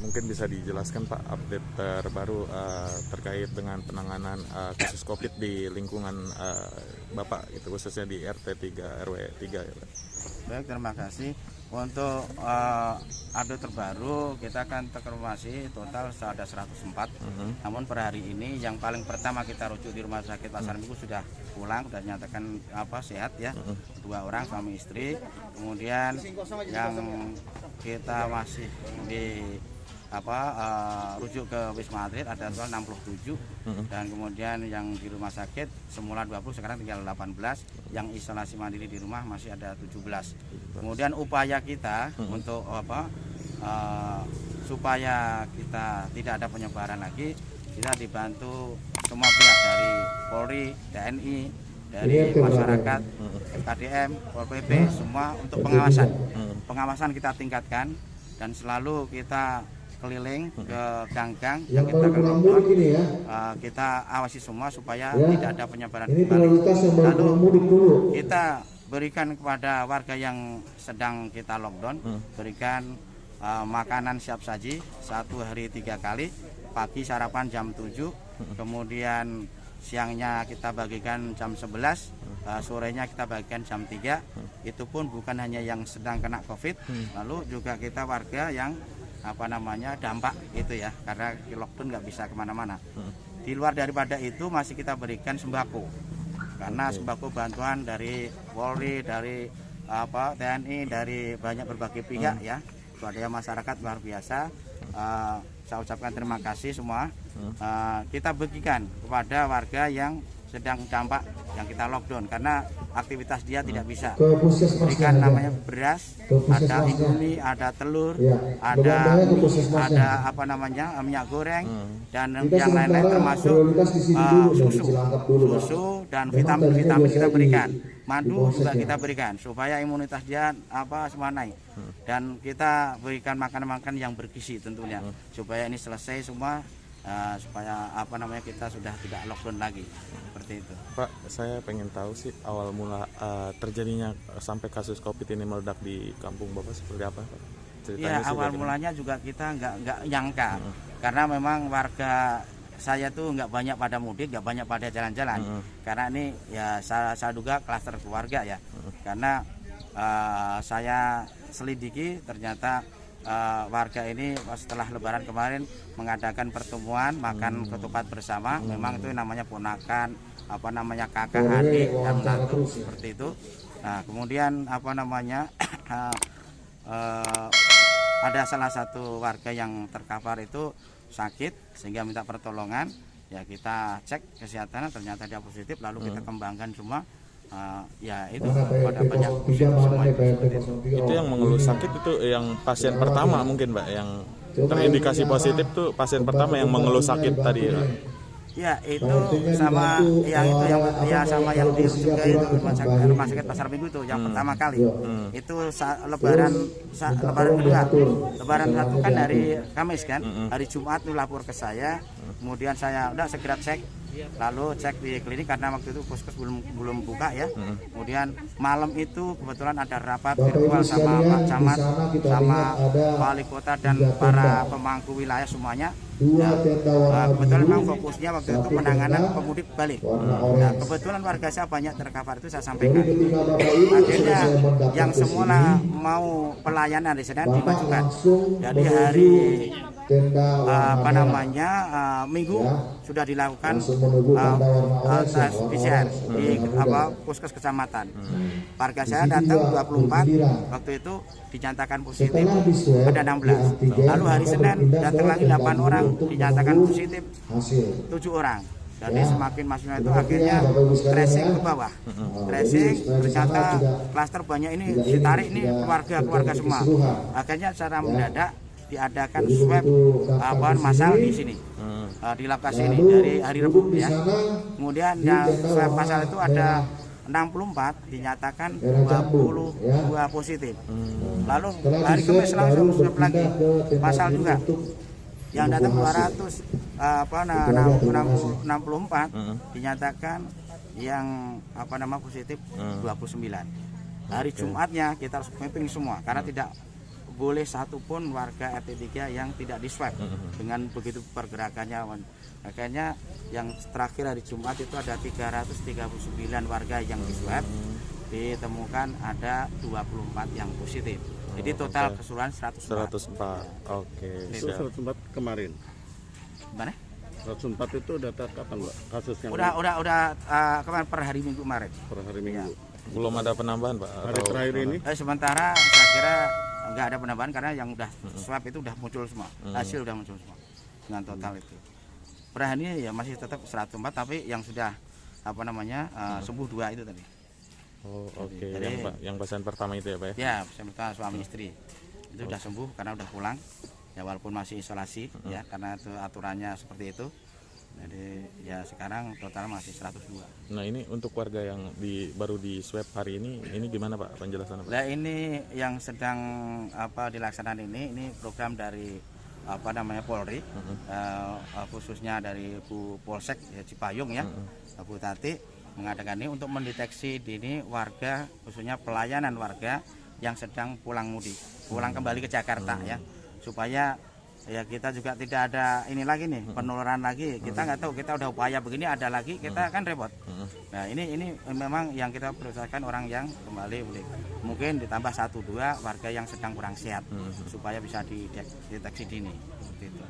mungkin bisa dijelaskan Pak update terbaru terkait dengan penanganan kasus COVID di lingkungan Bapak, itu khususnya di RT 3 RW 3 ya Pak. Baik, terima kasih. Untuk update terbaru kita akan terkonfirmasi total ada 104. Namun per hari ini yang paling pertama kita rujuk di Rumah Sakit Pasar Minggu sudah pulang dan nyatakan sehat ya. 2 orang suami istri. Kemudian yang kita masih di rujuk ke Wisma Atlet ada total 67 dan kemudian yang di rumah sakit semula 20 sekarang tinggal 18, yang isolasi mandiri di rumah masih ada 17. Kemudian upaya kita untuk supaya kita tidak ada penyebaran lagi, kita dibantu semua pihak dari Polri, TNI, dari masyarakat, KDM, Pol PP, semua untuk pengawasan. Pengawasan kita tingkatkan dan selalu kita keliling ke gang-gang yang kita kelompok, kita awasi semua supaya tidak ada penyebaran kembali. Lalu kita berikan kepada warga yang sedang kita lockdown, berikan makanan siap saji 1 hari 3 kali, pagi sarapan jam 7, kemudian siangnya kita bagikan jam 11, sorenya kita bagikan jam 3. Itu pun bukan hanya yang sedang kena COVID, lalu juga kita warga yang dampak itu ya, karena lockdown nggak bisa kemana-mana. Di luar daripada itu masih kita berikan sembako, karena sembako bantuan dari Polri, dari TNI, dari banyak berbagai pihak ya, swadaya masyarakat luar biasa. Saya ucapkan terima kasih semua. Kita bagikan kepada warga yang sedang dampak yang kita lockdown, karena aktivitas dia tidak bisa. Berikan namanya beras, ada indomie, ada telur, ada minyak goreng, dan yang lain-lain termasuk susu dan vitamin kita berikan. Madu juga kita berikan supaya imunitas dia semua naik. Dan kita berikan makanan-makanan yang bergizi tentunya supaya ini selesai semua. Supaya kita sudah tidak lockdown lagi, seperti itu. Pak, saya pengen tahu sih awal mula terjadinya sampai kasus COVID ini meledak di kampung Bapak seperti apa, Pak? Iya, awal mulanya juga kita nggak nyangka, karena memang warga saya tuh nggak banyak pada mudik, nggak banyak pada jalan-jalan, karena ini ya saya duga klaster keluarga ya, karena saya selidiki ternyata warga ini setelah lebaran kemarin mengadakan pertemuan makan ketupat bersama. Memang itu namanya ponakan, kakak, adik dan menantu, seperti itu. Nah, kemudian ada salah satu warga yang terkapar itu sakit sehingga minta pertolongan. Ya kita cek kesehatan, ternyata dia positif, lalu kita kembangkan semua. Itu pada banyak semua itu yang mengeluh sakit itu yang pasien pertama mungkin Pak, yang terindikasi positif tuh pasien pertama yang mengeluh sakit tadi ya. Ya itu sama yang di rumah sakit Pasar Minggu itu yang pertama kali. Itu lebaran satu kan hari Kamis kan, hari Jumat itu lapor ke saya, kemudian saya udah segera cek. Lalu cek di klinik karena waktu itu puskes belum buka ya. Kemudian malam itu kebetulan ada rapat virtual sama Pak Camat, sama wali kota dan para pemangku wilayah semuanya. Kebetulan memang fokusnya waktu itu penanganan pemudik balik. Nah, kebetulan warga saya banyak terkapar, itu saya sampaikan. Akhirnya yang semula mau pelayanan di sana dimajukan. Jadi hari Minggu sudah dilakukan tes PCR di puskes kecamatan. Warga saya datang 24, waktu itu dinyatakan positif ada 16. Lalu hari Senin datang lagi 8 orang dinyatakan positif 7 orang. Jadi semakin masuknya itu akhirnya tracing ke bawah. Tracing ternyata klaster banyak ini ditarik nih keluarga semua. Akhirnya secara mendadak diadakan swab massal di sini, di lokasi ini dari hari Rabu ya. Kemudian yang swab massal itu ada 64 dinyatakan 22 positif. Lalu hari Kamis langsung swab lagi massal juga. Yang datang 264 dinyatakan yang positif 29. Hari Jumatnya kita harus mapping semua karena tidak boleh satupun warga RT 3 yang tidak di swab. Dengan begitu pergerakannya, makanya yang terakhir hari Jumat itu ada 339 warga yang di swab, ditemukan ada 24 yang positif. Jadi total keseluruhan 104. 104. Oke. Itu siap. 104 kemarin. Gimana? 104 itu data kapan, Pak? Kasus yang Udah kemarin per hari Minggu kemarin. per hari Minggu. Belum ada penambahan Pak? Hari terakhir ini Sementara saya kira nggak ada penambahan karena yang udah swab itu udah muncul semua, hasil udah muncul semua dengan total itu. Per hari ini ya masih tetap 104, tapi yang sudah sembuh 2 itu tadi. Oh oke. Jadi- Yang pasien pertama itu ya Pak ya? Ya, sementara suami istri itu udah sembuh karena udah pulang. Ya walaupun masih isolasi ya karena itu aturannya seperti itu. Jadi ya sekarang total masih 102. Nah ini untuk warga yang baru di swab hari ini gimana Pak penjelasannya Pak? Nah ini yang sedang dilaksanakan ini program dari Polri, khususnya dari Bu Polsek ya, Cipayung ya, Bu Tati mengadakan ini untuk mendeteksi dini warga, khususnya pelayanan warga yang sedang pulang mudik, pulang kembali ke Jakarta ya, supaya ya kita juga tidak ada ini lagi nih penularan lagi. Kita nggak tahu, kita udah upaya begini ada lagi kita kan repot. Nah ini memang yang kita prioritaskan orang yang kembali mudik, mungkin ditambah 1-2 warga yang sedang kurang sehat supaya bisa dideteksi dini seperti itu.